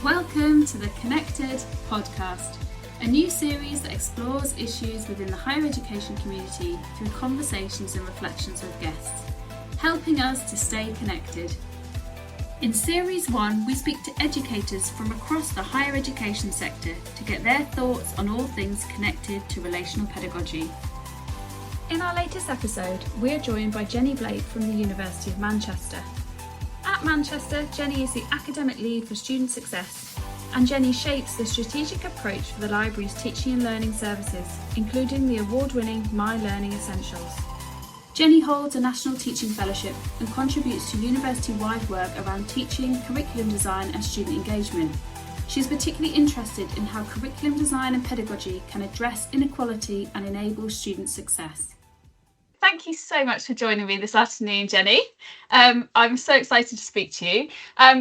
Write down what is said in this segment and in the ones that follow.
Welcome to the Connected podcast, a new series that explores issues within the higher education community through conversations and reflections with guests, helping us to stay connected. In Series 1, we speak to educators from across the higher education sector to get their thoughts on all things connected to relational pedagogy. In our latest episode, we are joined by Jennie Blake from the University of Manchester. At Manchester, Jennie is the academic lead for Student Success, and Jennie shapes the strategic approach for the library's teaching and learning services, including the award-winning My Learning Essentials. Jennie holds a National Teaching Fellowship and contributes to university-wide work around teaching, curriculum design and student engagement. She is particularly interested in how curriculum design and pedagogy can address inequality and enable student success. Thank you so much for joining me this afternoon, Jennie. I'm so excited to speak to you.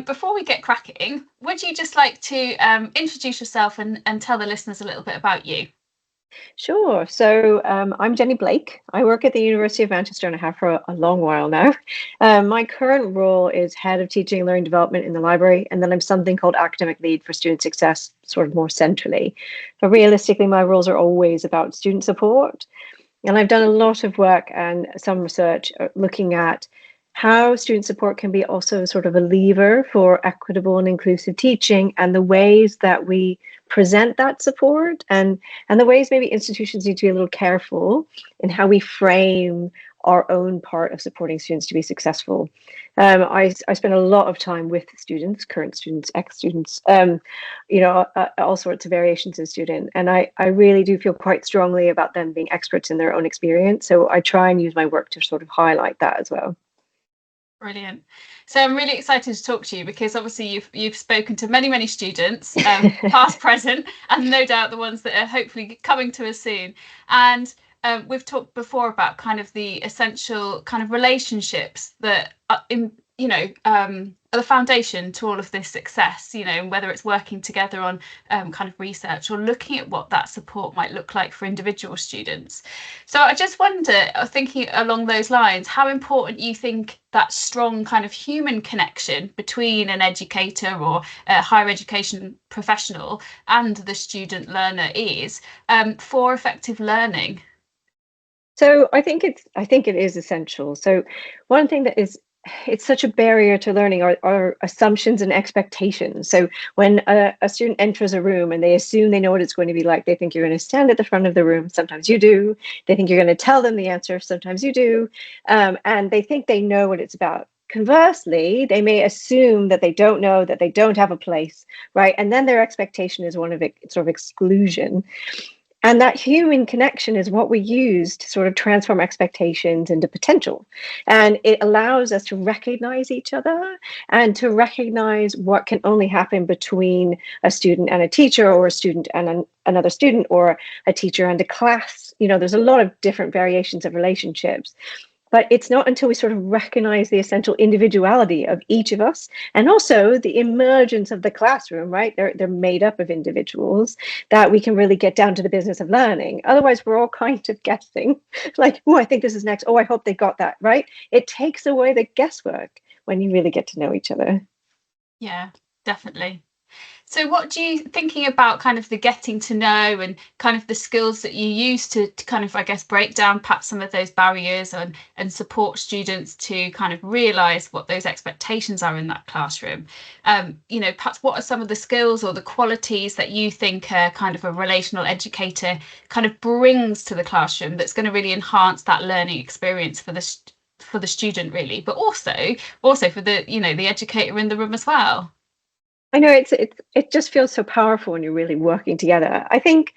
Before we get cracking, would you just like to introduce yourself and tell the listeners a little bit about you? Sure. So I'm Jennie Blake. I work at the University of Manchester and I have for a long while now. My current role is Head of Teaching and Learning Development in the library, and then I'm something called Academic Lead for Student Success, sort of more centrally. But realistically, my roles are always about student support. And I've done a lot of work and some research looking at how student support can be also sort of a lever for equitable and inclusive teaching, and the ways that we present that support, and the ways maybe institutions need to be a little careful in how we frame our own part of supporting students to be successful. I spend a lot of time with students, current students, ex-students, all sorts of variations of student. And I really do feel quite strongly about them being experts in their own experience. So I try and use my work to sort of highlight that as well. Brilliant. So I'm really excited to talk to you because obviously you've spoken to many students, past, present, and no doubt the ones that are hopefully coming to us soon. And we've talked before about kind of the essential kind of relationships that are are the foundation to all of this success, whether it's working together on kind of research or looking at what that support might look like for individual students. So I just wonder, thinking along those lines, how important you think that strong kind of human connection between an educator or a higher education professional and the student learner is for effective learning? So I think it is essential. So one thing that it's such a barrier to learning are assumptions and expectations. So when a student enters a room and they assume they know what it's going to be like, they think you're going to stand at the front of the room. Sometimes you do. They think you're going to tell them the answer. Sometimes you do. And they think they know what it's about. Conversely, they may assume that they don't know, that they don't have a place, right? And then their expectation is one of sort of exclusion. And that human connection is what we use to sort of transform expectations into potential. And it allows us to recognize each other and to recognize what can only happen between a student and a teacher, or a student and another student, or a teacher and a class. There's a lot of different variations of relationships. But it's not until we sort of recognize the essential individuality of each of us, and also the emergence of the classroom, right? They're made up of individuals, that we can really get down to the business of learning. Otherwise, we're all kind of guessing, like, oh, I think this is next. Oh, I hope they got that, right? It takes away the guesswork when you really get to know each other. Yeah, definitely. So what do you thinking about kind of the getting to know and kind of the skills that you use to kind of, I guess, break down perhaps some of those barriers and support students to kind of realise what those expectations are in that classroom? Perhaps what are some of the skills or the qualities that you think kind of a relational educator kind of brings to the classroom that's going to really enhance that learning experience for the student, really, but also for the the educator in the room as well? I know it just feels so powerful when you're really working together. I think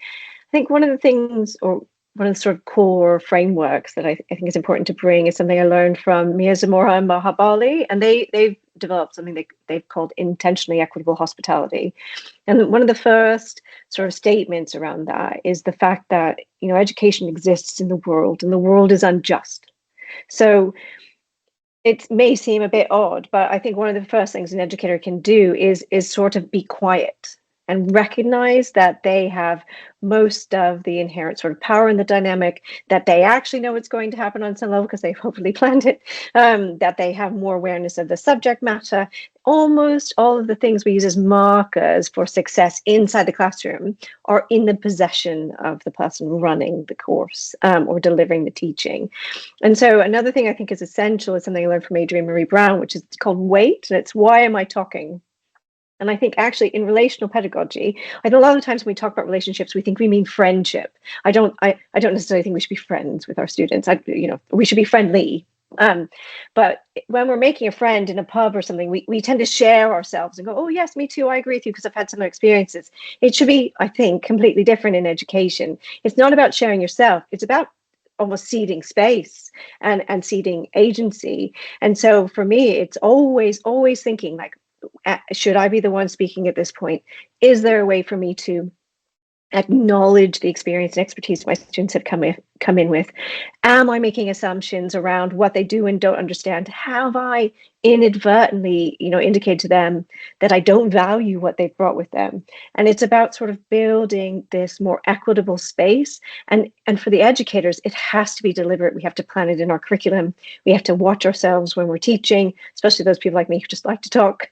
one of the things, or one of the sort of core frameworks that I think is important to bring, is something I learned from Mia Zamora and Mahabali, and they've developed something they've called intentionally equitable hospitality. And one of the first sort of statements around that is the fact that education exists in the world, and the world is unjust. So it may seem a bit odd, but I think one of the first things an educator can do is sort of be quiet and recognize that they have most of the inherent sort of power in the dynamic, that they actually know what's going to happen on some level because they've hopefully planned it, that they have more awareness of the subject matter, almost all of the things we use as markers for success inside the classroom are in the possession of the person running the course, or delivering the teaching. And so another thing I think is essential is something I learned from Adrienne Marie Brown, which is called WAIT, and it's why am I talking? And I think actually in relational pedagogy, I think a lot of times when we talk about relationships, we think we mean friendship. I don't necessarily think we should be friends with our students. We should be friendly. But when we're making a friend in a pub or something, we tend to share ourselves and go, oh yes, me too, I agree with you because I've had similar experiences. It should be, I think, completely different in education. It's not about sharing yourself. It's about almost ceding space and ceding agency. And so for me, it's always thinking like, should I be the one speaking at this point? Is there a way for me to acknowledge the experience and expertise my students have come in with? Am I making assumptions around what they do and don't understand? Have I inadvertently, indicated to them that I don't value what they've brought with them? And it's about sort of building this more equitable space. And for the educators, it has to be deliberate. We have to plan it in our curriculum. We have to watch ourselves when we're teaching, especially those people like me who just like to talk.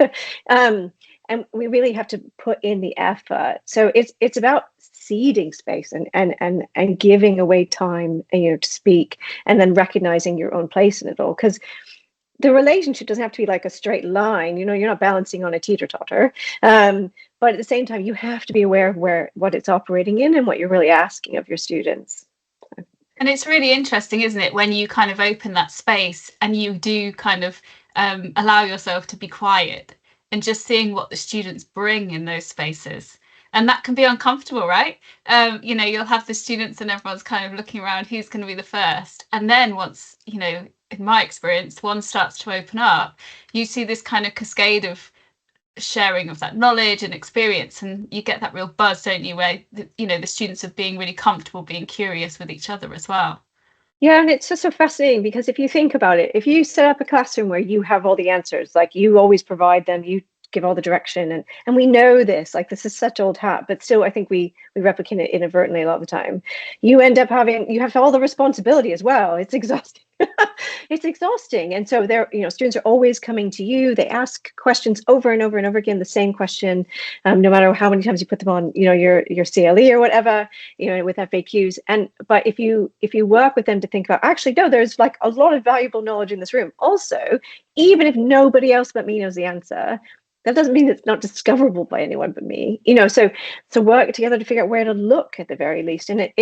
And we really have to put in the effort. So it's about ceding space and giving away time, to speak, and then recognizing your own place in it all. Because the relationship doesn't have to be like a straight line. You're not balancing on a teeter-totter. But at the same time, you have to be aware of what it's operating in and what you're really asking of your students. And it's really interesting, isn't it, when you kind of open that space and you do kind of allow yourself to be quiet and just seeing what the students bring in those spaces. And that can be uncomfortable, right? You'll have the students and everyone's kind of looking around, who's going to be the first? And then once, in my experience, one starts to open up, you see this kind of cascade of sharing of that knowledge and experience, and you get that real buzz, don't you, where the students are being really comfortable being curious with each other as well. Yeah, and it's just so fascinating because if you think about it, if you set up a classroom where you have all the answers, like you always provide them, you give all the direction, and we know this, like this is such old hat, but still I think we replicate it inadvertently a lot of the time. You end up you have all the responsibility as well. It's exhausting. It's exhausting. And so students are always coming to you. They ask questions over and over and over again, the same question, no matter how many times you put them on, your CLE or whatever, with FAQs. But if you work with them to think about, actually, no, there's like a lot of valuable knowledge in this room. Also, even if nobody else but me knows the answer, that doesn't mean it's not discoverable by anyone but me. So work together to figure out where to look at the very least. And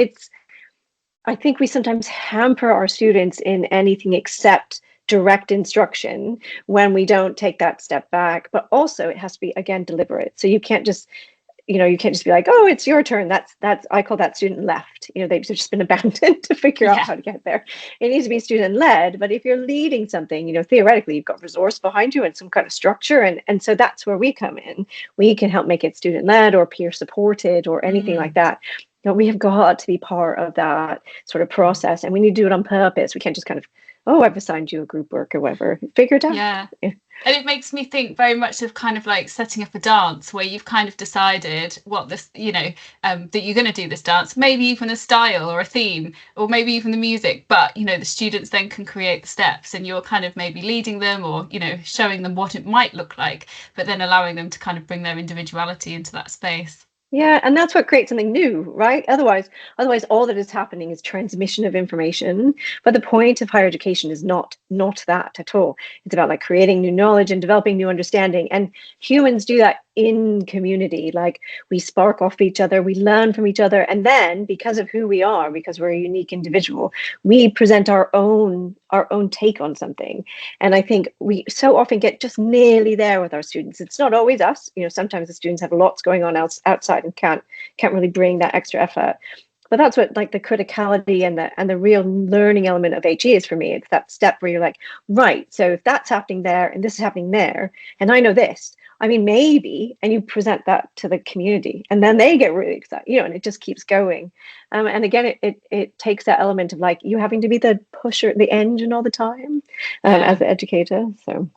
I think we sometimes hamper our students in anything except direct instruction when we don't take that step back. But also it has to be, again, deliberate. So you can't just be like, oh, it's your turn. That's I call that student left. They've just been abandoned to figure out how to get there. It needs to be student led. But if you're leading something, theoretically, you've got resource behind you and some kind of structure. And so that's where we come in. We can help make it student led or peer supported or anything like that. We have got to be part of that sort of process, and we need to do it on purpose. We can't just kind of, oh, I've assigned you a group work or whatever. Figure it out. Yeah. And it makes me think very much of kind of like setting up a dance where you've kind of decided what this, that you're going to do this dance, maybe even a style or a theme, or maybe even the music. But, the students then can create the steps, and you're kind of maybe leading them or, showing them what it might look like, but then allowing them to kind of bring their individuality into that space. Yeah, and that's what creates something new, right? Otherwise, all that is happening is transmission of information. But the point of higher education is not that at all. It's about like creating new knowledge and developing new understanding. And humans do that in community. Like we spark off each other, we learn from each other, and then because of who we are, because we're a unique individual, we present our own take on something. And I think we so often get just nearly there with our students. It's not always us. Sometimes the students have lots going on outside and can't really bring that extra effort. But that's what like the criticality and the real learning element of HE is for me. It's that step where you're like, right, so if that's happening there and this is happening there, and I know this, I mean, maybe, and you present that to the community, and then they get really excited, and it just keeps going. And again, it takes that element of like you having to be the pusher, the engine all the time as an educator. So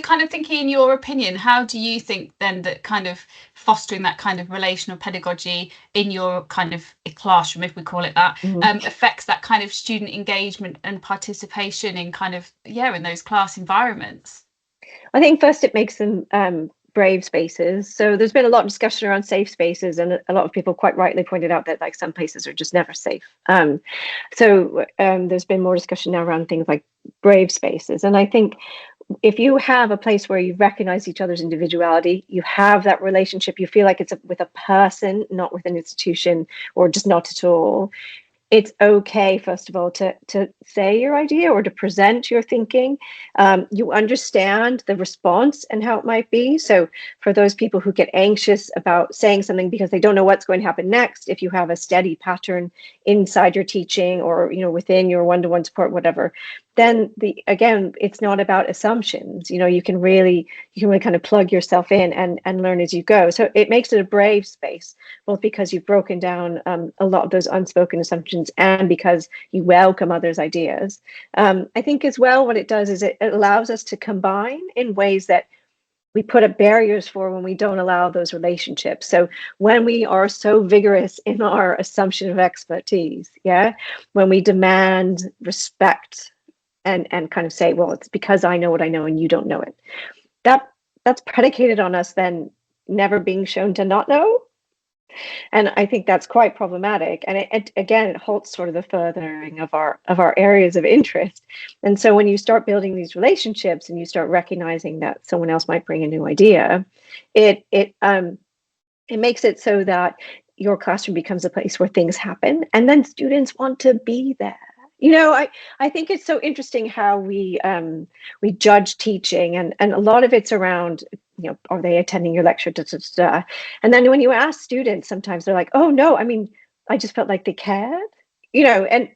kind of thinking, in your opinion, how do you think then that kind of fostering that kind of relational pedagogy in your kind of classroom, if we call it that, affects that kind of student engagement and participation in kind of, in those class environments? I think first it makes them brave spaces. So there's been a lot of discussion around safe spaces, and a lot of people quite rightly pointed out that like some places are just never safe. So there's been more discussion now around things like brave spaces. And I think if you have a place where you recognize each other's individuality, you have that relationship, you feel like it's with a person, not with an institution, or just not at all. It's okay, first of all, to say your idea or to present your thinking. You understand the response and how it might be. So for those people who get anxious about saying something because they don't know what's going to happen next, if you have a steady pattern inside your teaching or within your one-to-one support, whatever, then again, it's not about assumptions. You can really kind of plug yourself in and learn as you go. So it makes it a brave space, both because you've broken down a lot of those unspoken assumptions and because you welcome others' ideas. I think as well, what it does is it allows us to combine in ways that we put up barriers for when we don't allow those relationships. So when we are so vigorous in our assumption of expertise, when we demand respect and kind of say, well, it's because I know what I know and you don't know it. That's predicated on us then never being shown to not know. And I think that's quite problematic. And it halts sort of the furthering of our areas of interest. And so when you start building these relationships and you start recognizing that someone else might bring a new idea, it makes it so that your classroom becomes a place where things happen, and then students want to be there. I think it's so interesting how we judge teaching, and a lot of it's around, are they attending your lecture? Da, da, da. And then when you ask students, sometimes they're like, oh no, I mean, I just felt like they cared, and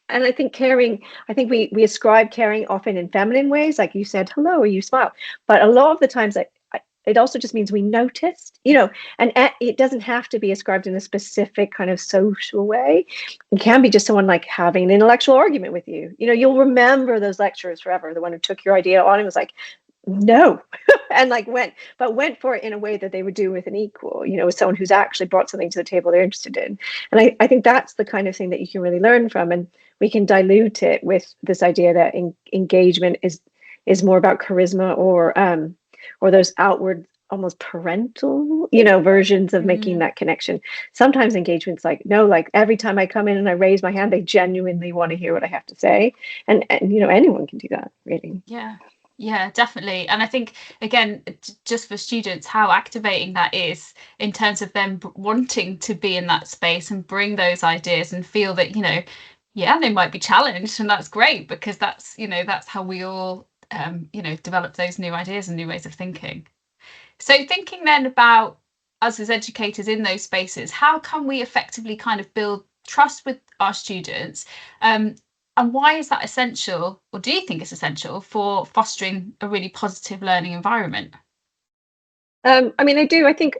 I think caring, I think we ascribe caring often in feminine ways, like you said, hello, or you smile. But a lot of the times it also just means we noticed, and it doesn't have to be ascribed in a specific kind of social way. It can be just someone like having an intellectual argument with you. You'll remember those lecturers forever, the one who took your idea on and was like, no, and like went for it in a way that they would do with an equal, with someone who's actually brought something to the table they're interested in. And I think that's the kind of thing that you can really learn from. And we can dilute it with this idea that engagement is more about charisma or those outward, almost parental, versions of making that connection. Sometimes engagement's like, no, like every time I come in and I raise my hand, they genuinely want to hear what I have to say. And anyone can do that, really. Yeah, definitely. And I think, again, just for students, how activating that is in terms of them wanting to be in that space and bring those ideas and feel that, they might be challenged, and that's great, because that's how we all develop those new ideas and new ways of thinking. So thinking then about us as educators in those spaces, how can we effectively kind of build trust with our students, and why is that essential, or do you think it's essential for fostering a really positive learning environment? I mean, I do. I think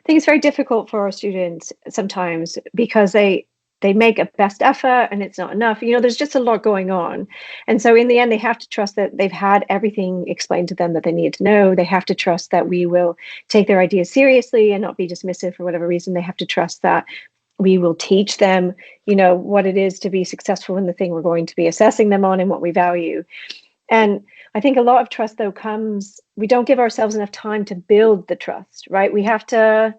it's very difficult for our students sometimes because they make a best effort and it's not enough. There's just a lot going on. And so in the end, they have to trust that they've had everything explained to them that they need to know. They have to trust that we will take their ideas seriously and not be dismissive for whatever reason. They have to trust that we will teach them, what it is to be successful in the thing we're going to be assessing them on and what we value. And I think a lot of trust, though, we don't give ourselves enough time to build the trust, right? We have to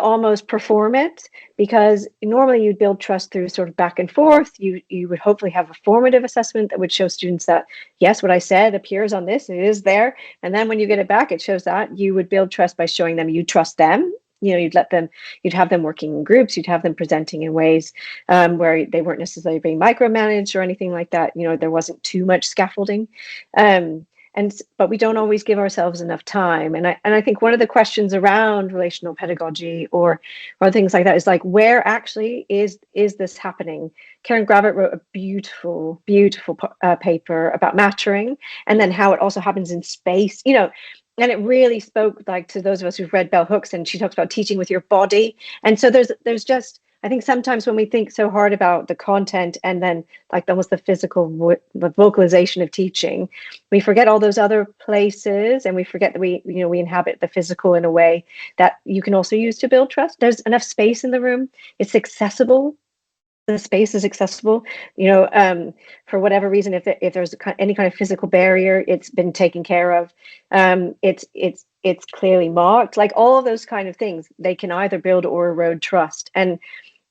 almost perform it, because normally you'd build trust through sort of back and forth. You would hopefully have a formative assessment that would show students that, yes, what I said appears on this, it is there. And then when you get it back, it shows that. You would build trust by showing them you trust them. You'd have them working in groups, you'd have them presenting in ways where they weren't necessarily being micromanaged or anything like that. There wasn't too much scaffolding. But we don't always give ourselves enough time. And I think one of the questions around relational pedagogy or things like that is like, where actually is this happening? Karen Gravett wrote a beautiful, beautiful paper about mattering, and then how it also happens in space, and it really spoke like to those of us who've read Bell Hooks, and she talks about teaching with your body. And so there's just, I think sometimes when we think so hard about the content and then like almost the physical the vocalization of teaching, we forget all those other places, and we forget that we inhabit the physical in a way that you can also use to build trust. There's enough space in the room. It's accessible. the space is accessible, for whatever reason, if there's any kind of physical barrier, it's been taken care of. It's clearly marked, like all of those kind of things. They can either build or erode trust, and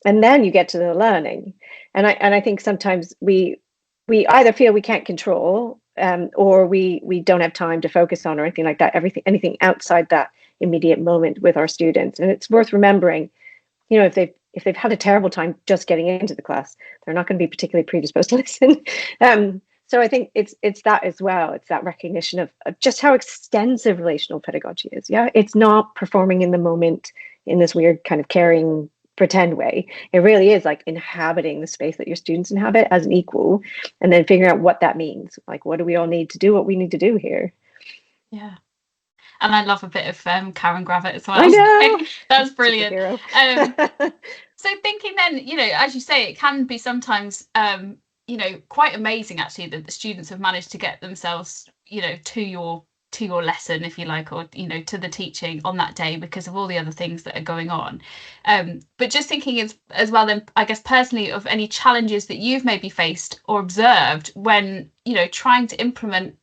then you get to the learning. And I think sometimes we either feel we can't control, or we don't have time to focus on, or anything like that. Anything outside that immediate moment with our students. And it's worth remembering, if they've had a terrible time just getting into the class, they're not going to be particularly predisposed to listen. So I think it's that as well. It's that recognition of just how extensive relational pedagogy is. Yeah, it's not performing in the moment in this weird kind of caring pretend way. It really is like inhabiting the space that your students inhabit as an equal, and then figuring out what that means. Like, what do we all need to do what we need to do here? Yeah. And I love a bit of Karen Gravett as well. I know. That's brilliant. So thinking then, as you say, it can be sometimes, quite amazing actually that the students have managed to get themselves, to your lesson, if you like, or to the teaching on that day because of all the other things that are going on. But just thinking as well then, I guess personally, of any challenges that you've maybe faced or observed when trying to implement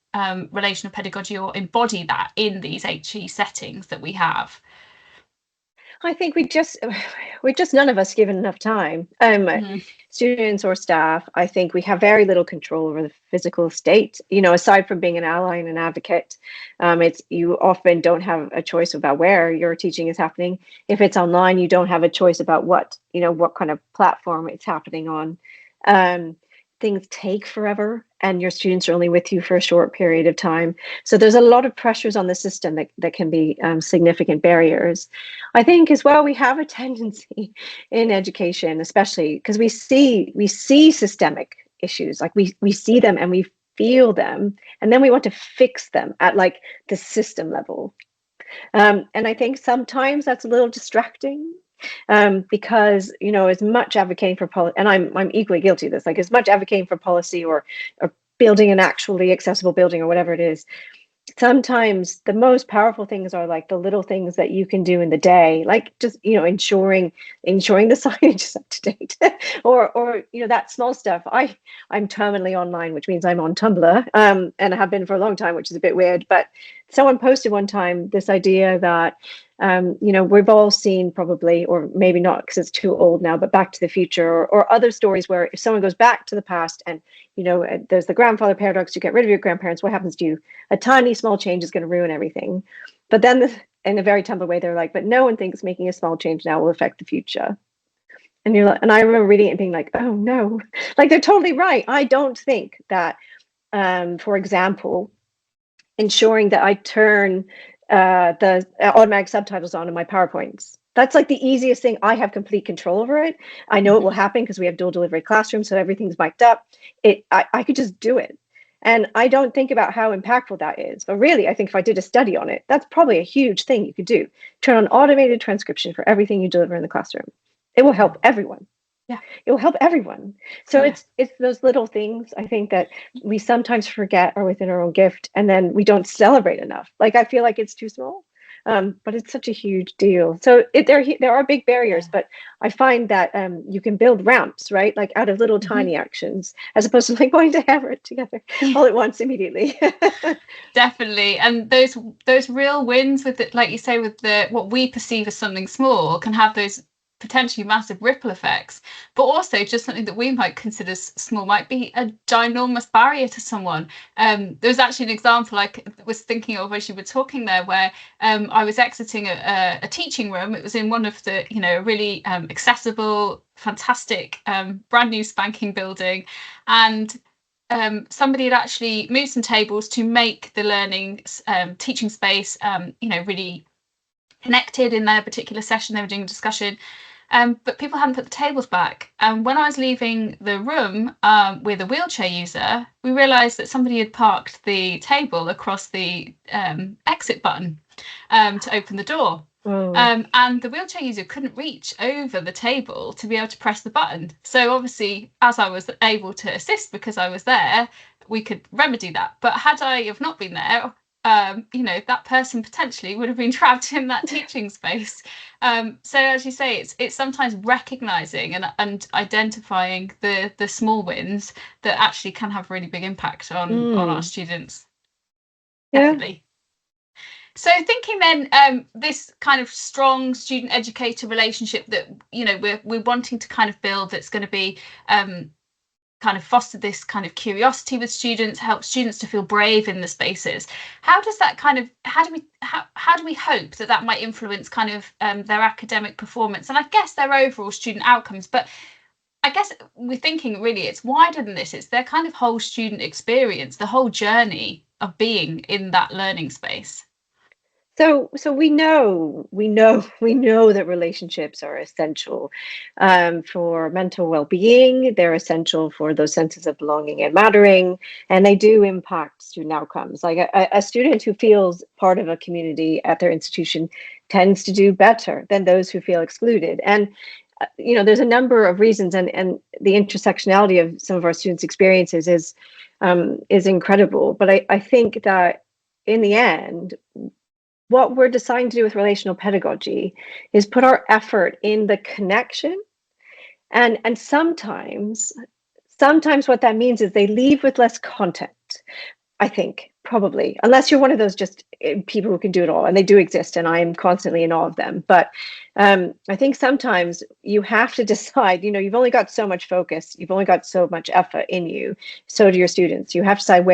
relational pedagogy or embody that in these HE settings that we have. I think we just none of us given enough time. Students or staff, I think we have very little control over the physical state. Aside from being an ally and an advocate, you often don't have a choice about where your teaching is happening. If it's online, you don't have a choice about what kind of platform it's happening on. Things take forever, and your students are only with you for a short period of time. So there's a lot of pressures on the system that can be significant barriers. I think as well, we have a tendency in education, especially because we see systemic issues, like we see them and we feel them, and then we want to fix them at like the system level. And I think sometimes that's a little distracting. Because as much advocating for policy, and I'm equally guilty of this, like as much advocating for policy or building an actually accessible building or whatever it is, sometimes the most powerful things are like the little things that you can do in the day, like just ensuring the signage is up to date, or that small stuff. I'm terminally online, which means I'm on Tumblr, and I have been for a long time, which is a bit weird. But someone posted one time this idea that we've all seen, probably, or maybe not because it's too old now, but Back to the Future or other stories where if someone goes back to the past and there's the grandfather paradox, you get rid of your grandparents, what happens to you? A tiny small change is going to ruin everything. But then in a very Tumblr way, they're like, but no one thinks making a small change now will affect the future. And and I remember reading it and being like, oh no, like they're totally right. I don't think that, for example, ensuring that I turn the automatic subtitles on in my PowerPoints. That's like the easiest thing. I have complete control over it. I know it will happen because we have dual delivery classrooms, so everything's mic'd up. I could just do it. And I don't think about how impactful that is. But really, I think if I did a study on it, that's probably a huge thing you could do. Turn on automated transcription for everything you deliver in the classroom. It will help everyone. Yeah, it will help everyone. So it's those little things, I think, that we sometimes forget are within our own gift, and then we don't celebrate enough. Like I feel like it's too small, but it's such a huge deal. So there are big barriers, but I find that you can build ramps, right? Like out of little tiny actions, as opposed to like going to hammer it together all at once immediately. Definitely, and those real wins with it, like you say, with what we perceive as something small, can have those potentially massive ripple effects, but also just something that we might consider small might be a ginormous barrier to someone. There was actually an example I was thinking of as you were talking there, where I was exiting a teaching room. It was in one of the really accessible, fantastic, brand new spanking building, and somebody had actually moved some tables to make the learning teaching space really connected in their particular session. They were doing a discussion, but people hadn't put the tables back. And when I was leaving the room with a wheelchair user, we realised that somebody had parked the table across the exit button to open the door. And the wheelchair user couldn't reach over the table to be able to press the button. So obviously, as I was able to assist because I was there, we could remedy that. But had I have not been there, that person potentially would have been trapped in that teaching space. So as you say, it's sometimes recognizing and identifying the small wins that actually can have really big impact on our students. Definitely. So thinking then, this kind of strong student educator relationship that we're wanting to kind of build, that's going to be kind of foster this kind of curiosity with students, help students to feel brave in the spaces. How do we hope that might influence kind of their academic performance, and I guess their overall student outcomes? But I guess we're thinking really it's wider than this. It's their kind of whole student experience, the whole journey of being in that learning space. So we know that relationships are essential for mental well-being. They're essential for those senses of belonging and mattering, and they do impact student outcomes. Like a student who feels part of a community at their institution tends to do better than those who feel excluded. And there's a number of reasons, and the intersectionality of some of our students' experiences is incredible. But I think that in the end, what we're deciding to do with relational pedagogy is put our effort in the connection. And sometimes what that means is they leave with less content, I think, probably, unless you're one of those just people who can do it all, and they do exist, and I am constantly in awe of them. But I think sometimes you have to decide, you've only got so much focus, you've only got so much effort in you, so do your students. You have to decide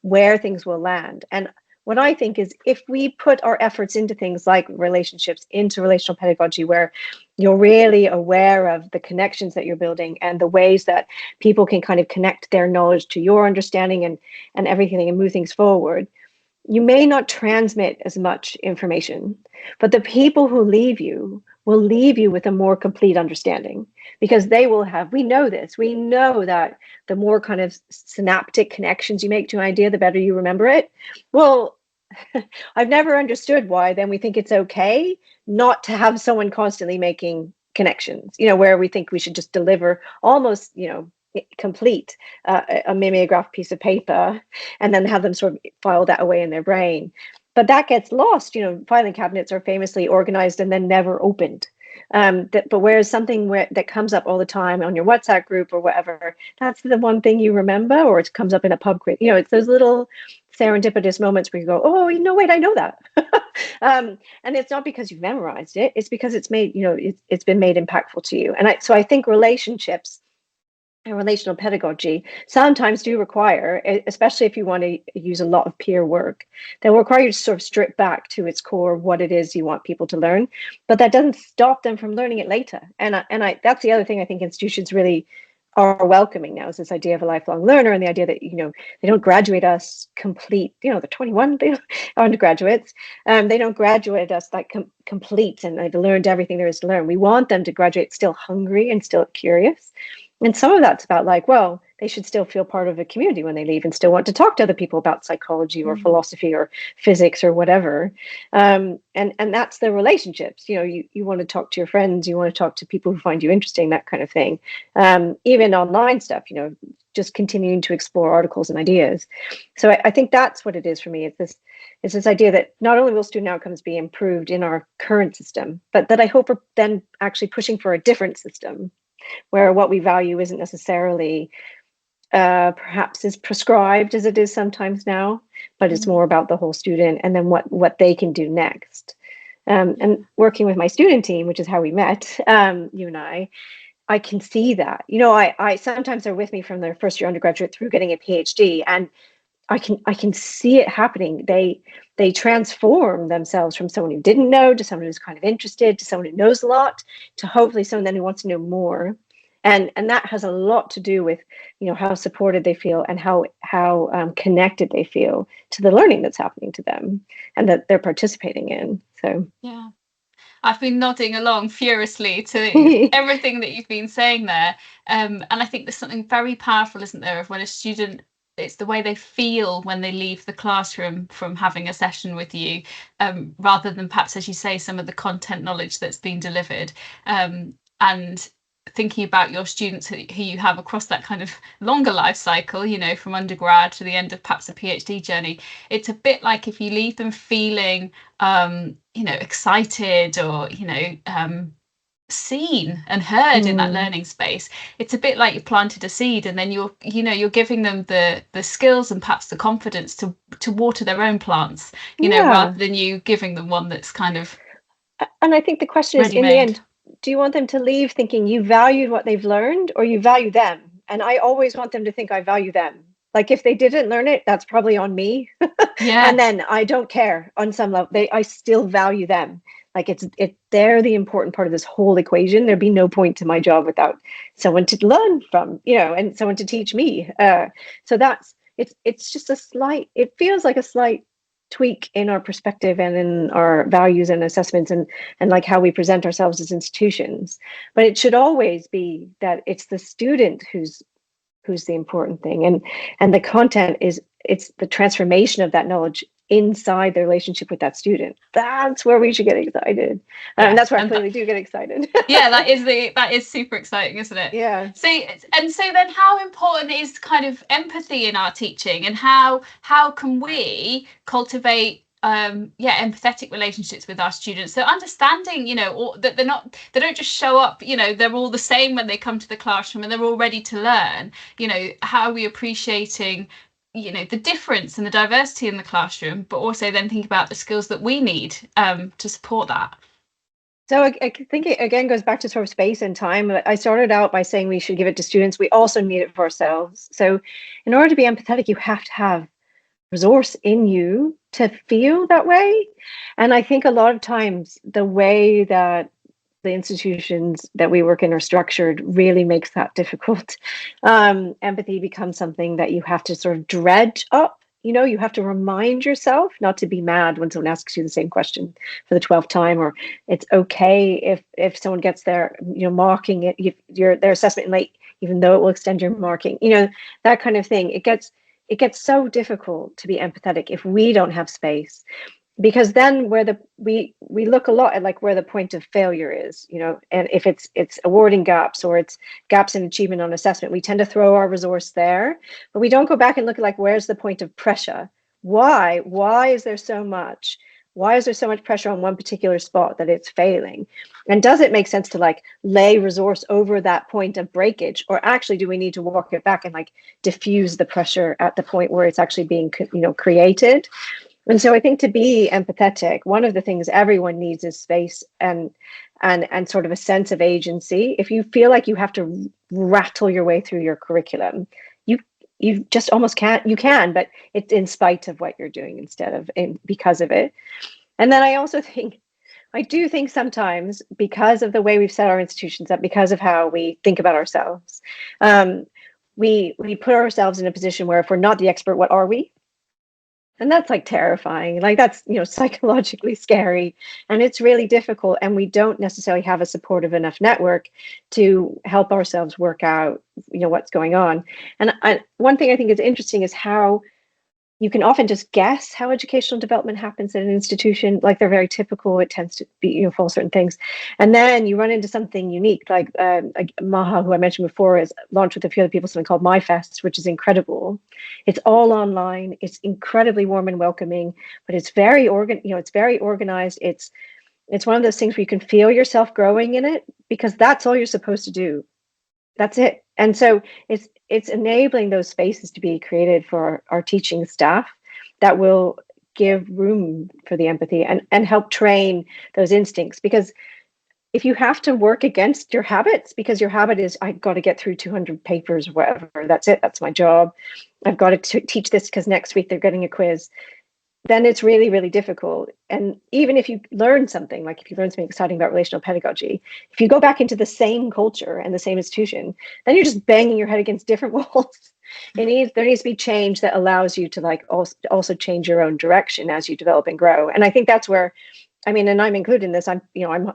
where things will land. And what I think is, if we put our efforts into things like relationships, into relational pedagogy, where you're really aware of the connections that you're building and the ways that people can kind of connect their knowledge to your understanding and everything, and move things forward, you may not transmit as much information, but the people who leave you will leave you with a more complete understanding, because they will have, we know that the more kind of synaptic connections you make to an idea, the better you remember it. Well, I've never understood why then we think it's okay not to have someone constantly making connections, where we think we should just deliver almost, complete a mimeographed piece of paper and then have them sort of file that away in their brain. But that gets lost. Filing cabinets are famously organized and then never opened. But whereas something that comes up all the time on your WhatsApp group or whatever, that's the one thing you remember, or it comes up in a pub quiz. It's those little serendipitous moments where you go, oh, wait, I know that. And it's not because you've memorized it; it's because it's made, it's been made impactful to you. And so I think relationships and relational pedagogy sometimes do require, especially if you want to use a lot of peer work, they'll require you to sort of strip back to its core what it is you want people to learn. But that doesn't stop them from learning it later. And that's the other thing I think institutions really are welcoming now, is this idea of a lifelong learner, and the idea that they don't graduate us complete. They're 21, they are undergraduates. They don't graduate us like complete and they've learned everything there is to learn. We want them to graduate still hungry and still curious. And some of that's about they should still feel part of a community when they leave, and still want to talk to other people about psychology or philosophy or physics or whatever. And that's the relationships. You want to talk to your friends, you want to talk to people who find you interesting, that kind of thing. Even online stuff, just continuing to explore articles and ideas. So I think that's what it is for me. It's this idea that not only will student outcomes be improved in our current system, but that I hope we're then actually pushing for a different system, where what we value isn't necessarily perhaps as prescribed as it is sometimes now, but it's more about the whole student and then what they can do next. And working with my student team, which is how we met, you and I can see that. I sometimes they're with me from their first year undergraduate through getting a PhD, and I can see it happening. They transform themselves from someone who didn't know to someone who's kind of interested, to someone who knows a lot, to hopefully someone then who wants to know more. And that has a lot to do with how supported they feel and how connected they feel to the learning that's happening to them and that they're participating in. So yeah, I've been nodding along furiously to everything that you've been saying there. And I think there's something very powerful, isn't there, of when a student, it's the way they feel when they leave the classroom from having a session with you, rather than perhaps, as you say, some of the content knowledge that's been delivered. And thinking about your students who you have across that kind of longer life cycle, you know, from undergrad to the end of perhaps a PhD journey, it's a bit like if you leave them feeling, you know, excited or, you know, seen and heard in that learning space, it's a bit like you planted a seed, and then you're giving them the skills and perhaps the confidence to water their own plants, you know, rather than you giving them one that's kind of. And I think the question is, in the end, do you want them to leave thinking you valued what they've learned or you value them? And I always want them to think I value them. Like if they didn't learn it, that's probably on me. And then I don't care on some level. I still value them. Like they're the important part of this whole equation. There'd be no point to my job without someone to learn from, you know, and someone to teach me. So it's just it feels like a slight tweak in our perspective and in our values and assessments and like how we present ourselves as institutions. But it should always be that it's the student who's the important thing, and the content it's the transformation of that knowledge inside the relationship with that student. That's where we should get excited. And that's where I clearly do get excited. That is super exciting, isn't it? Yeah. So then how important is kind of empathy in our teaching, and how can we cultivate empathetic relationships with our students? So understanding, you know, that they don't just show up, you know, they're all the same when they come to the classroom and they're all ready to learn. You know, how are we appreciating, you know, the difference and the diversity in the classroom, but also then think about the skills that we need to support that. So I think it again goes back to sort of space and time. I started out by saying we should give it to students. We also need it for ourselves. So in order to be empathetic, you have to have resource in you to feel that way. And I think a lot of times the way that the institutions that we work in are structured really makes that difficult. Empathy becomes something that you have to sort of dredge up. You know, you have to remind yourself not to be mad when someone asks you the same question for the 12th time, or it's okay if someone gets their, you know, marking it, their assessment late, even though it will extend your marking, you know, that kind of thing. It gets so difficult to be empathetic if we don't have space. Because then we look a lot at like where the point of failure is, you know, and if it's awarding gaps or it's gaps in achievement on assessment, we tend to throw our resource there, but we don't go back and look at like, where's the point of pressure? Why is there so much? Why is there so much pressure on one particular spot that it's failing? And does it make sense to like lay resource over that point of breakage, or actually do we need to walk it back and like diffuse the pressure at the point where it's actually being, you know, created? And so I think to be empathetic, one of the things everyone needs is space and sort of a sense of agency. If you feel like you have to rattle your way through your curriculum, you just almost can't. You can, but it's in spite of what you're doing instead of because of it. And then I do think sometimes, because of the way we've set our institutions up, because of how we think about ourselves, we put ourselves in a position where if we're not the expert, what are we? And that's like terrifying. Like that's, you know, psychologically scary, and it's really difficult. And we don't necessarily have a supportive enough network to help ourselves work out, you know, what's going on. And one thing I think is interesting is how you can often just guess how educational development happens at an institution. Like they're very typical. It tends to be, you know, follow certain things. And then you run into something unique, like Maha, who I mentioned before, has launched with a few other people something called MyFest, which is incredible. It's all online. It's incredibly warm and welcoming, but it's very it's very organized. It's one of those things where you can feel yourself growing in it, because that's all you're supposed to do. That's it. And so it's enabling those spaces to be created for our teaching staff that will give room for the empathy and help train those instincts. Because if you have to work against your habits, because your habit is, I've got to get through 200 papers, or whatever, that's it, that's my job, I've got to teach this because next week they're getting a quiz, then it's really, really difficult. And even if you learn something, like if you learn something exciting about relational pedagogy, if you go back into the same culture and the same institution, then you're just banging your head against different walls. There needs to be change that allows you to like also change your own direction as you develop and grow. And I think that's where, I mean, and I'm included in this. I'm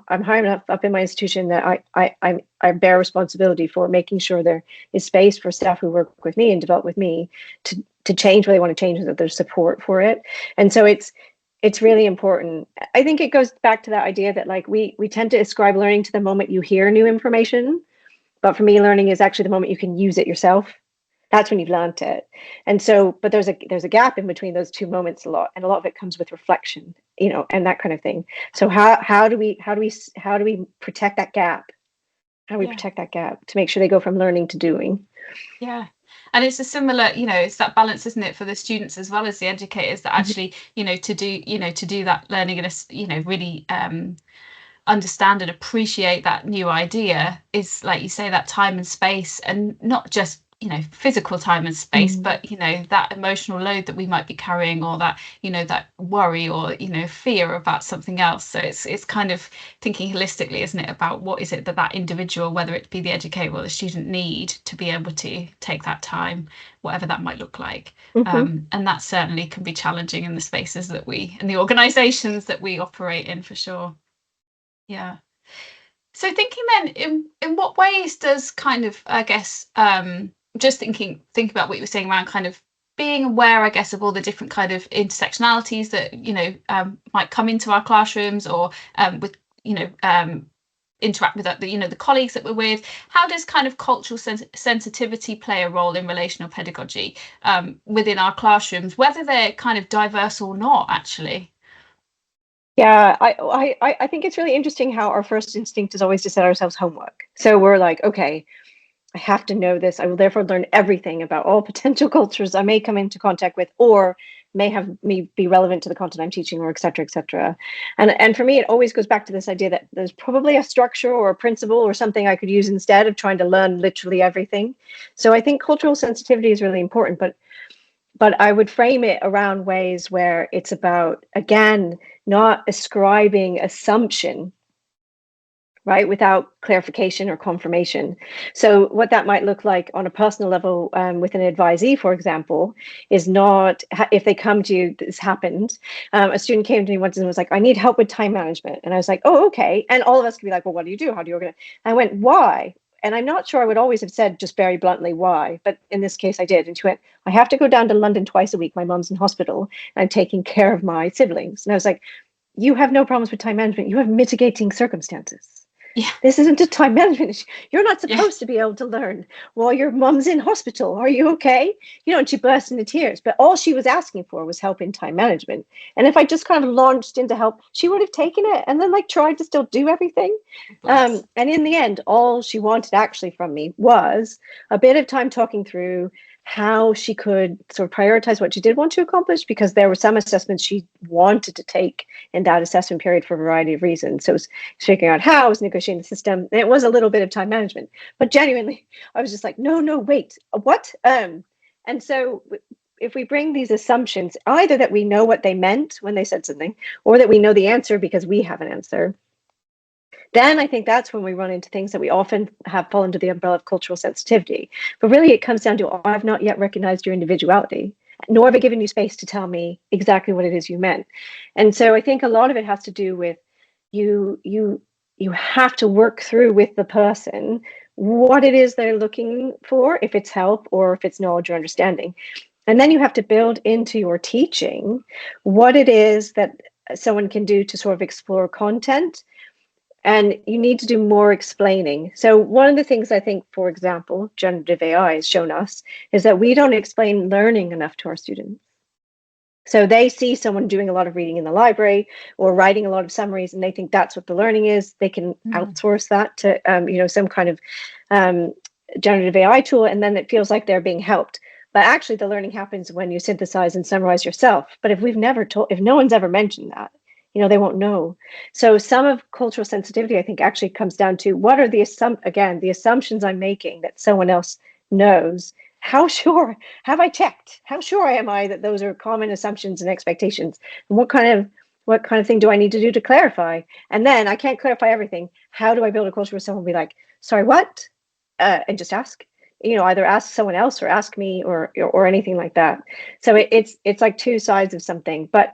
high enough up in my institution that I bear responsibility for making sure there is space for staff who work with me and develop with me to change what they want to change, and that there's support for it. And so it's really important. I think it goes back to that idea that like we tend to ascribe learning to the moment you hear new information. But for me, learning is actually the moment you can use it yourself. That's when you've learned it. And so, but there's a gap in between those two moments a lot, and a lot of it comes with reflection, and that kind of thing. So how do we protect that gap? How do we protect that gap to make sure they go from learning to doing? Yeah. And it's a similar, it's that balance, isn't it, for the students as well as the educators, that actually, to do that learning and, really understand and appreciate that new idea is, like you say, that time and space, and not just physical time and space, but that emotional load that we might be carrying, or that that worry, or fear about something else. So it's kind of thinking holistically, isn't it, about what is it that individual, whether it be the educator or the student, need to be able to take that time, whatever that might look like. And that certainly can be challenging in the spaces that and the organizations that we operate in, for sure. Yeah. So thinking then, in what ways does kind of, I guess, just thinking about what you were saying around kind of being aware, I guess, of all the different kind of intersectionalities that might come into our classrooms, or with interact with the colleagues that we're with. How does kind of cultural sensitivity play a role in relational pedagogy within our classrooms, whether they're kind of diverse or not, actually? Yeah, I think it's really interesting how our first instinct is always to set ourselves homework. So we're like, okay, I have to know this. I will therefore learn everything about all potential cultures I may come into contact with, or may be relevant to the content I'm teaching, or et cetera, et cetera. And for me, it always goes back to this idea that there's probably a structure or a principle or something I could use instead of trying to learn literally everything. So I think cultural sensitivity is really important, but I would frame it around ways where it's about, again, not ascribing assumption, right, without clarification or confirmation. So what that might look like on a personal level with an advisee, for example, is not, if they come to you, this happened. A student came to me once and was like, I need help with time management. And I was like, oh, okay. And all of us could be like, well, what do you do? How do you organize? I went, why? And I'm not sure I would always have said just very bluntly why, but in this case I did. And she went, I have to go down to London twice a week. My mom's in hospital and I'm taking care of my siblings. And I was like, you have no problems with time management. You have mitigating circumstances. Yeah. This isn't a time management issue. You're not supposed to be able to learn while your mom's in hospital. Are you okay? And she burst into tears. But all she was asking for was help in time management. And if I just kind of launched into help, she would have taken it and then tried to still do everything. And in the end, all she wanted actually from me was a bit of time talking through how she could sort of prioritize what she did want to accomplish, because there were some assessments she wanted to take in that assessment period for a variety of reasons. So it was figuring out how, it was negotiating the system, and it was a little bit of time management. But genuinely, I was just like, no, wait, what? And so if we bring these assumptions, either that we know what they meant when they said something, or that we know the answer because we have an answer, then I think that's when we run into things that we often have fall under the umbrella of cultural sensitivity. But really, it comes down to, oh, I've not yet recognized your individuality, nor have I given you space to tell me exactly what it is you meant. And so I think a lot of it has to do with you have to work through with the person what it is they're looking for, if it's help or if it's knowledge or understanding. And then you have to build into your teaching what it is that someone can do to sort of explore content. And you need to do more explaining. So one of the things I think, for example, generative AI has shown us is that we don't explain learning enough to our students. So they see someone doing a lot of reading in the library or writing a lot of summaries, and they think that's what the learning is. They can outsource that to some kind of generative AI tool, and then it feels like they're being helped. But actually, the learning happens when you synthesize and summarize yourself. But if if no one's ever mentioned that, they won't know. So some of cultural sensitivity, I think, actually comes down to what are the assumptions I'm making that someone else knows. How sure have I checked? How sure am I that those are common assumptions and expectations? And what kind of thing do I need to do to clarify? And then I can't clarify everything. How do I build a culture where someone will be like, sorry, what? And just ask. Either ask someone else or ask me or anything like that. So it's like two sides of something. But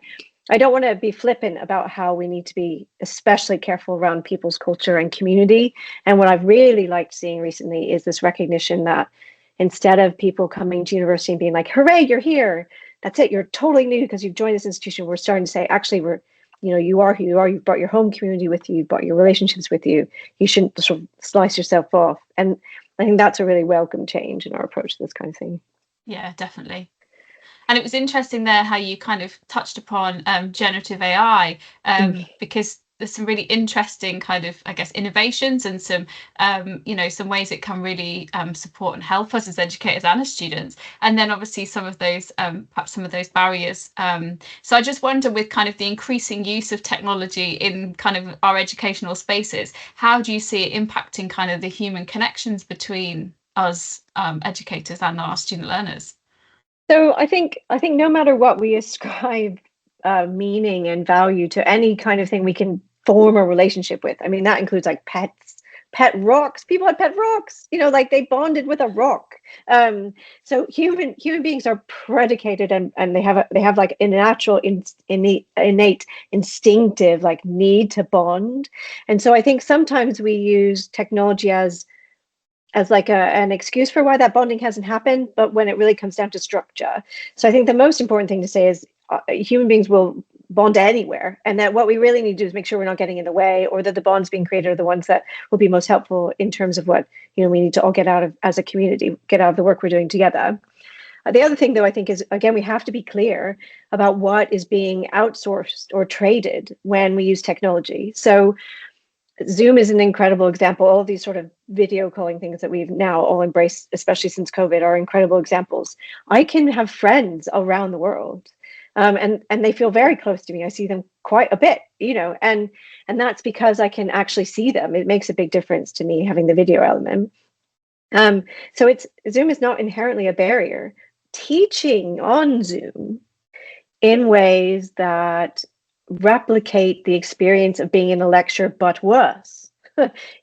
I don't want to be flippant about how we need to be especially careful around people's culture and community. And what I've really liked seeing recently is this recognition that instead of people coming to university and being like, hooray, you're here, that's it, you're totally new because you've joined this institution, we're starting to say, actually, you are who you are, you've brought your home community with you, you've brought your relationships with you, you shouldn't sort of slice yourself off. And I think that's a really welcome change in our approach to this kind of thing. Yeah, definitely. And it was interesting there how you kind of touched upon generative AI, because there's some really interesting kind of, I guess, innovations and some, some ways it can really support and help us as educators and as students. And then obviously some of those, perhaps some of those barriers. So I just wonder, with kind of the increasing use of technology in kind of our educational spaces, how do you see it impacting kind of the human connections between us educators and our student learners? So I think no matter what we ascribe meaning and value to any kind of thing we can form a relationship with. I mean, that includes like pets, pet rocks. People had pet rocks, like they bonded with a rock. So human beings are predicated and they have like a natural innate instinctive like need to bond. And so I think sometimes we use technology as like an excuse for why that bonding hasn't happened, but when it really comes down to structure. So I think the most important thing to say is human beings will bond anywhere, and that what we really need to do is make sure we're not getting in the way, or that the bonds being created are the ones that will be most helpful in terms of what we need to all get out of as a community, get out of the work we're doing together. The other thing, though, I think is, again, we have to be clear about what is being outsourced or traded when we use technology. So Zoom is an incredible example. All of these sort of video calling things that we've now all embraced, especially since COVID, are incredible examples. I can have friends around the world, and they feel very close to me. I see them quite a bit, and that's because I can actually see them. It makes a big difference to me having the video element. So Zoom is not inherently a barrier. Teaching on Zoom in ways that replicate the experience of being in a lecture, but worse,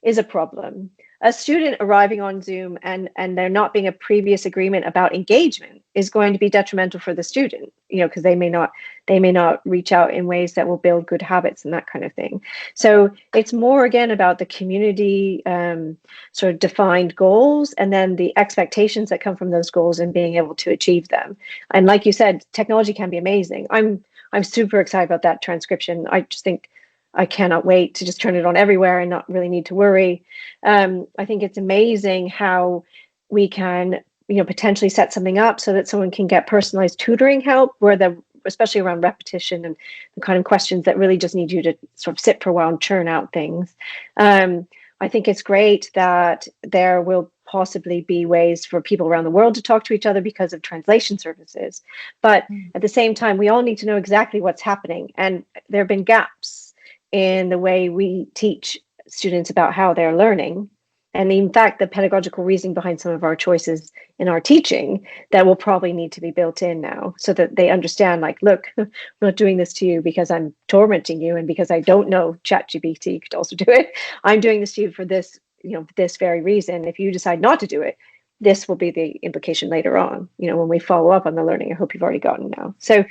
is a problem. A student arriving on Zoom and there not being a previous agreement about engagement is going to be detrimental for the student, because they may not reach out in ways that will build good habits and that kind of thing. So it's more, again, about the community sort of defined goals, and then the expectations that come from those goals and being able to achieve them. And like you said, technology can be amazing. I'm super excited about that transcription. I just think I cannot wait to just turn it on everywhere and not really need to worry. I think it's amazing how we can, potentially set something up so that someone can get personalized tutoring help, especially around repetition and the kind of questions that really just need you to sort of sit for a while and churn out things. I think it's great that there will possibly be ways for people around the world to talk to each other because of translation services. But at the same time, we all need to know exactly what's happening. And there have been gaps in the way we teach students about how they're learning. And in fact, the pedagogical reasoning behind some of our choices in our teaching that will probably need to be built in now, so that they understand, like, look, I'm not doing this to you because I'm tormenting you and because I don't know ChatGPT could also do it. I'm doing this to you for this, this very reason. If you decide not to do it, this will be the implication later on, when we follow up on the learning I hope you've already gotten now. So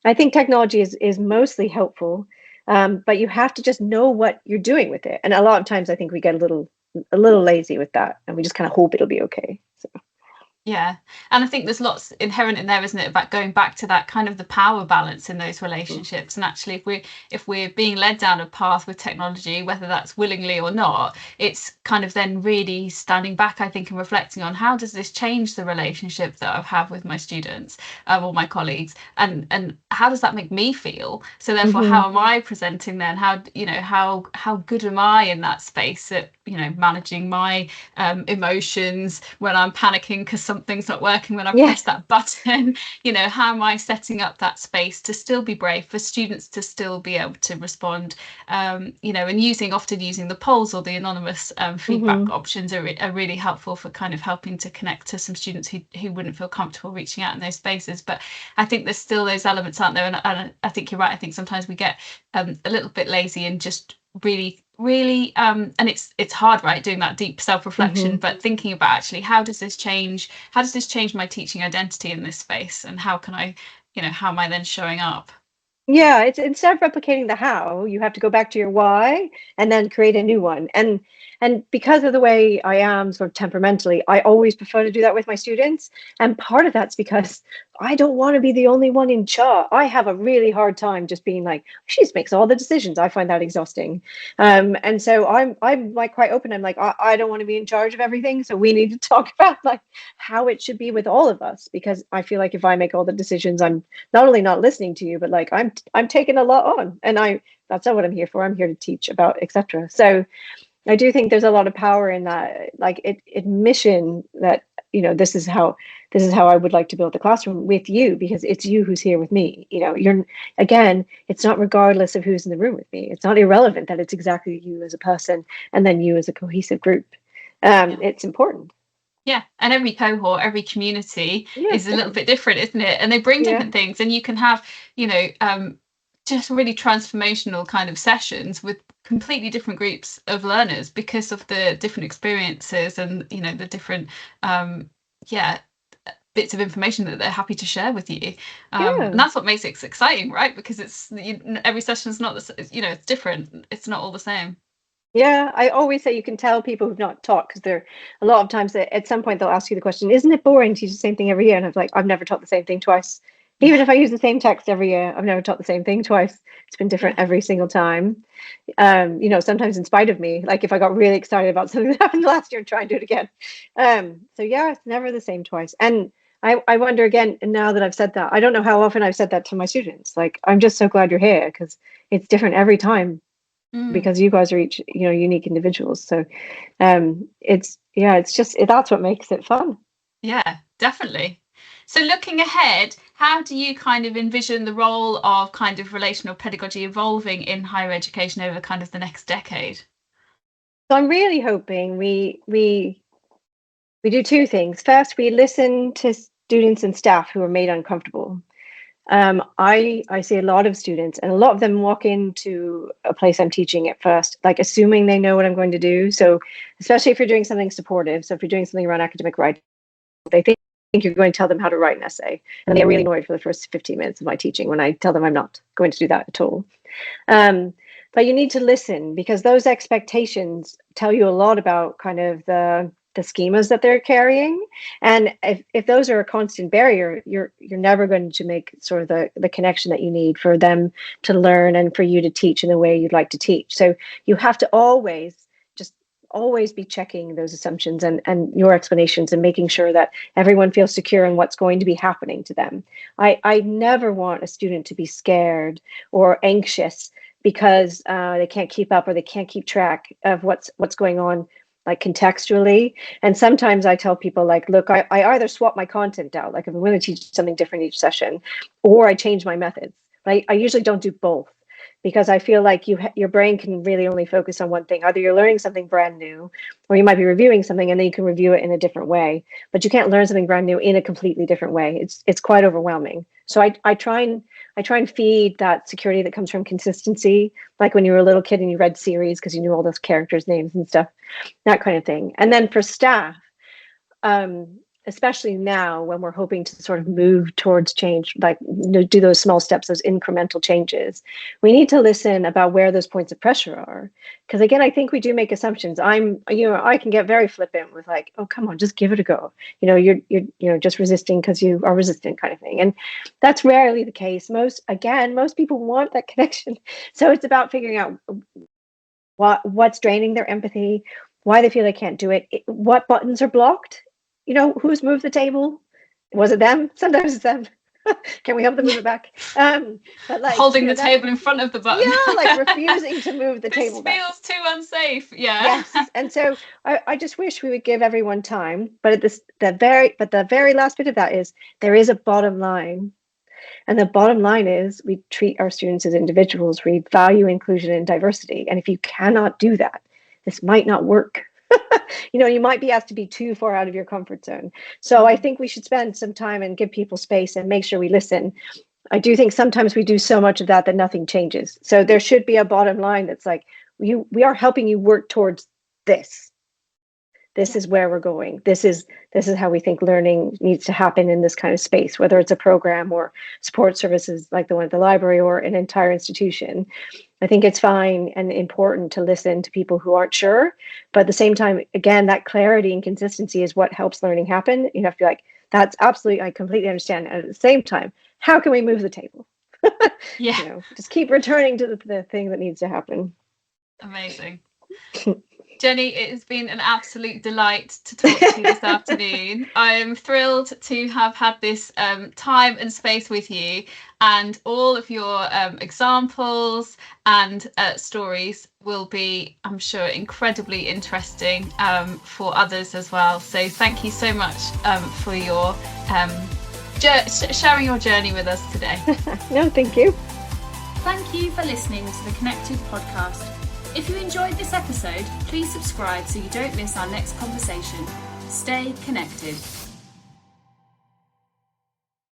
I think technology is mostly helpful, but you have to just know what you're doing with it. And a lot of times I think we get a little lazy with that, and we just kind of hope it'll be okay. So. Yeah, and I think there's lots inherent in there, isn't it, about going back to that kind of the power balance in those relationships. And actually, if we're being led down a path with technology, whether that's willingly or not, it's kind of then really standing back, I think, and reflecting on, how does this change the relationship that I have with my students or my colleagues, and how does that make me feel? So therefore, how am I presenting then? How good am I in that space at managing my emotions when I'm panicking because something's not working when I press that button? How am I setting up that space to still be brave, for students to still be able to respond, and often using the polls or the anonymous feedback options are really helpful for kind of helping to connect to some students who wouldn't feel comfortable reaching out in those spaces. But I think there's still those elements out there, and I think you're right. I think sometimes we get a little bit lazy and just really and it's hard, right, doing that deep self-reflection, but thinking about, actually, how does this change my teaching identity in this space, and how can I, how am I then showing up? It's, instead of replicating the how, you have to go back to your why and then create a new one. And And because of the way I am sort of temperamentally, I always prefer to do that with my students. And part of that's because I don't want to be the only one in charge. I have a really hard time just being like, she just makes all the decisions. I find that exhausting. And so I'm like quite open. I'm like, I don't want to be in charge of everything. So we need to talk about like how it should be with all of us, because I feel like if I make all the decisions, I'm not only not listening to you, but like I'm taking a lot on, and that's not what I'm here for. I'm here to teach about, etc. So I do think there's a lot of power in that, like admission that, this is how I would like to build the classroom with you, because it's you who's here with me. Again, it's not regardless of who's in the room with me. It's not irrelevant that it's exactly you as a person and then you as a cohesive group. It's important. Yeah, and every cohort, every community is a little bit different, isn't it? And they bring different things, and you can have, just really transformational kind of sessions with completely different groups of learners because of the different experiences and, the different, bits of information that they're happy to share with you. And that's what makes it exciting, right? Because it's every session is not the, it's different. It's not all the same. Yeah, I always say you can tell people who've not taught, because they're a lot of times at some point they'll ask you the question, isn't it boring to teach the same thing every year? And I'm like, I've never taught the same thing twice. Even if I use the same text every year, I've never taught the same thing twice. It's been different every single time. Sometimes in spite of me, like if I got really excited about something that happened last year, try and do it again. So yeah, it's never the same twice. And I wonder again, now that I've said that, I don't know how often I've said that to my students. Like, I'm just so glad you're here, because it's different every time. Because you guys are each, unique individuals. So it's just, that's what makes it fun. Yeah, definitely. So looking ahead, how do you kind of envision the role of kind of relational pedagogy evolving in higher education over kind of the next decade? So I'm really hoping we do two things. First, we listen to students and staff who are made uncomfortable. I see a lot of students, and a lot of them walk into a place I'm teaching at first, like assuming they know what I'm going to do. So especially if you're doing something supportive, so if you're doing something around academic writing, they think you're going to tell them how to write an essay, and they're really annoyed for the first 15 minutes of my teaching when I tell them I'm not going to do that at all. But you need to listen, because those expectations tell you a lot about kind of the schemas that they're carrying. And if those are a constant barrier, you're never going to make sort of the connection that you need for them to learn and for you to teach in the way you'd like to teach. So you have to always be checking those assumptions and your explanations, and making sure that everyone feels secure in what's going to be happening to them. I never want a student to be scared or anxious because they can't keep up or they can't keep track of what's going on, like contextually. And sometimes I tell people, like, look, I either swap my content out, like if I'm going to teach something different each session, or I change my methods. But I usually don't do both, because I feel like your brain can really only focus on one thing. Either you're learning something brand new, or you might be reviewing something and then you can review it in a different way, but you can't learn something brand new in a completely different way. It's quite overwhelming. So I try and feed that security that comes from consistency, like when you were a little kid and you read series because you knew all those characters' names and stuff, that kind of thing. And then for staff, especially now when we're hoping to sort of move towards change, like do those small steps, those incremental changes, we need to listen about where those points of pressure are. Because again, I think we do make assumptions. I can get very flippant with like, oh, come on, just give it a go. You're just resisting because you are resistant, kind of thing. And that's rarely the case. Most people want that connection. So it's about figuring out what's draining their empathy, why they feel they can't do it, what buttons are blocked. Who's moved the table? Was it them? Sometimes it's them. Can we help them move it back? But like holding the table in front of the button. Yeah, like refusing to move the table back. This feels too unsafe. Yeah. Yes. And so I just wish we would give everyone time. But the very last bit of that is there is a bottom line. And the bottom line is we treat our students as individuals. We value inclusion and diversity. And if you cannot do that, this might not work. You might be asked to be too far out of your comfort zone. So I think we should spend some time and give people space and make sure we listen. I do think sometimes we do so much of that nothing changes. So there should be a bottom line that's like, we are helping you work towards this this is where we're going. This is how we think learning needs to happen in this kind of space, whether it's a program or support services like the one at the library or an entire institution. I think it's fine and important to listen to people who aren't sure, but at the same time, again, that clarity and consistency is what helps learning happen. You have to be like, that's absolutely, I completely understand. And at the same time, how can we move the table? Yeah. Just keep returning to the thing that needs to happen. Amazing. Jennie, it has been an absolute delight to talk to you this afternoon. I'm thrilled to have had this time and space with you, and all of your examples and stories will be, I'm sure, incredibly interesting for others as well. So thank you so much for your sharing your journey with us today. No, thank you. Thank you for listening to the Connected podcast. If you enjoyed this episode, please subscribe so you don't miss our next conversation. Stay connected.